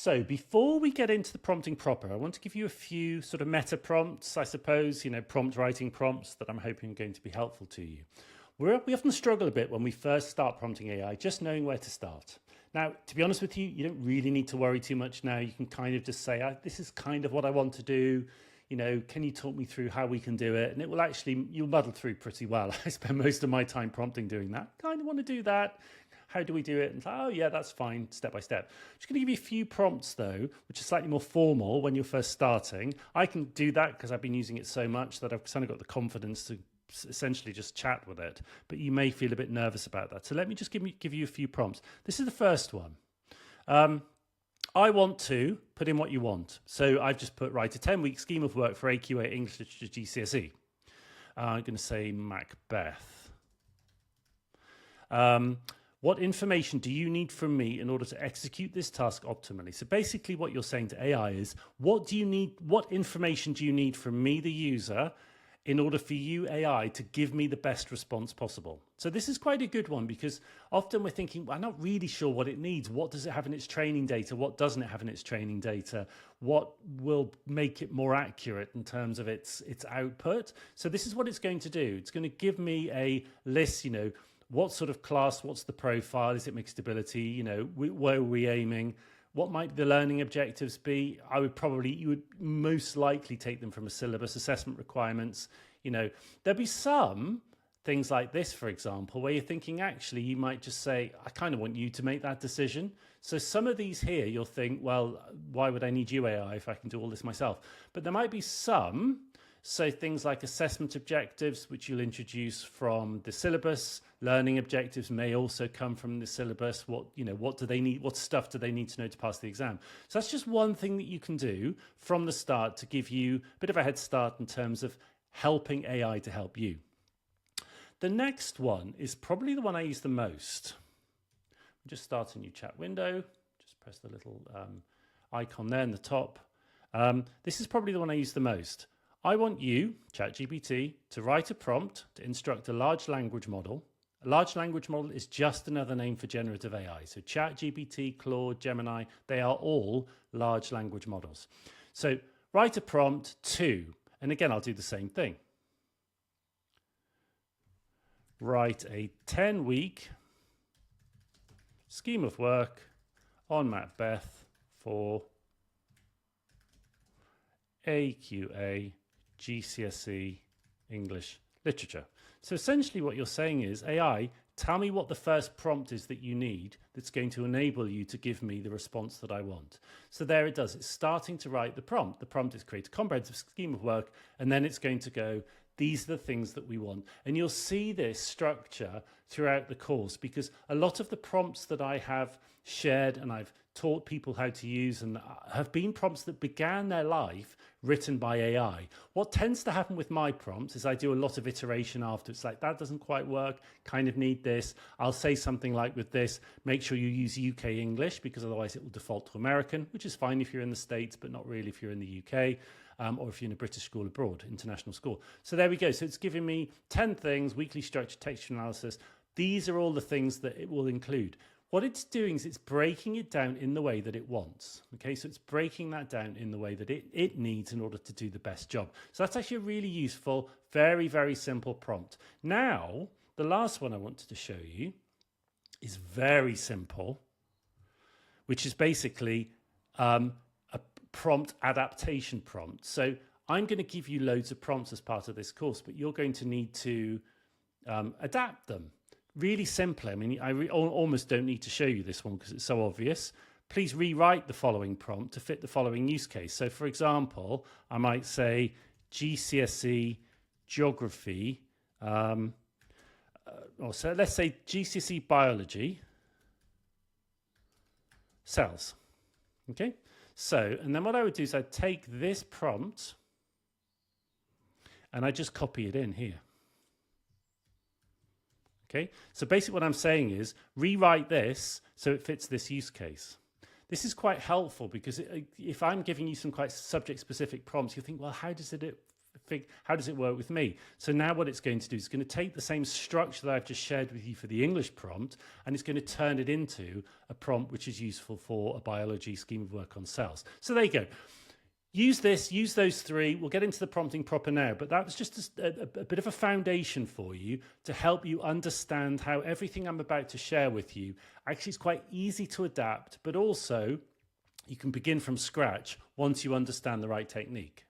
So before we get into the prompting proper, I want to give you a few sort of meta prompts, I suppose, prompt writing prompts that I'm hoping are going to be helpful to you. We often struggle a bit when we first start prompting AI, just knowing where to start. Now, to be honest with you, you don't really need to worry too much now. You can kind of just say, this is kind of what I want to do. Can you talk me through how we can do it? And it will actually, you'll muddle through pretty well. I spend most of my time prompting doing that. Kind of want to do that. How do we do it? And oh yeah, that's fine, step by step. I'm just going to give you a few prompts though, which are slightly more formal when you're first starting. I can do that because I've been using it so much that I've kind of got the confidence to essentially just chat with it, but you may feel a bit nervous about that. So let me just give you a few prompts. This is the first one. I want to put in what you want. So I've just put, write a 10-week scheme of work for AQA English Literature GCSE. I'm going to say Macbeth. What information do you need from me in order to execute this task optimally? So basically what you're saying to AI is, what information do you need from me, the user, in order for you, AI, to give me the best response possible? So this is quite a good one because often we're thinking, well, I'm not really sure what it needs. What does it have in its training data? What doesn't it have in its training data? What will make it more accurate in terms of its output? So this is what it's going to do. It's going to give me a list, what sort of class, what's the profile, is it mixed ability, where are we aiming? What might the learning objectives be? You would most likely take them from a syllabus, assessment requirements. There'll be some things like this, for example, where you're thinking, actually, you might just say, I kind of want you to make that decision. So some of these here, you'll think, well, why would I need you, AI, if I can do all this myself? But there might be some, so things like assessment objectives, which you'll introduce from the syllabus. Learning objectives may also come from the syllabus. What do they need? What stuff do they need to know to pass the exam? So that's just one thing that you can do from the start to give you a bit of a head start in terms of helping AI to help you. The next one is probably the one I use the most. Just start a new chat window. Just press the little icon there in the top. This is probably the one I use the most. I want you, ChatGPT, to write a prompt to instruct a large language model. A large language model is just another name for generative AI. So ChatGPT, Claude, Gemini, they are all large language models. So write a prompt to, and again, I'll do the same thing. Write a 10-week scheme of work on Macbeth for AQA GCSE English Literature. So essentially what you're saying is, AI, tell me what the first prompt is that you need that's going to enable you to give me the response that I want. So there it does. It's starting to write the prompt. The prompt is create a comprehensive scheme of work, and then it's going to go, these are the things that we want. And you'll see this structure throughout the course because a lot of the prompts that I have shared and I've taught people how to use and have been prompts that began their life written by AI. What tends to happen with my prompts is I do a lot of iteration after. It's like, that doesn't quite work, kind of need this. I'll say something like with this, make sure you use UK English because otherwise it will default to American, which is fine if you're in the States, but not really if you're in the UK. Or if you're in a British school abroad, international school. So there we go. So it's giving me 10 things, weekly structure, textual analysis. These are all the things that it will include. What it's doing is it's breaking it down in the way that it wants. Okay, so it's breaking that down in the way that it needs in order to do the best job. So that's actually a really useful, very, very simple prompt. Now, the last one I wanted to show you is very simple, which is basically prompt adaptation prompt. So I'm going to give you loads of prompts as part of this course, but you're going to need to adapt them really simply. I mean, I almost don't need to show you this one because it's so obvious. Please rewrite the following prompt to fit the following use case. So for example, I might say GCSE geography, or so let's say GCSE biology cells. Okay. So, and then what I would do is I'd take this prompt and I just copy it in here. Okay, so basically what I'm saying is rewrite this so it fits this use case. This is quite helpful because if I'm giving you some quite subject-specific prompts, you think, well, how does it how does it work with me? So now what it's going to do is it's going to take the same structure that I've just shared with you for the English prompt, and it's going to turn it into a prompt which is useful for a biology scheme of work on cells. So there you go. Use this, use those three. We'll get into the prompting proper now, but that was just a bit of a foundation for you to help you understand how everything I'm about to share with you actually is quite easy to adapt, but also you can begin from scratch once you understand the right technique.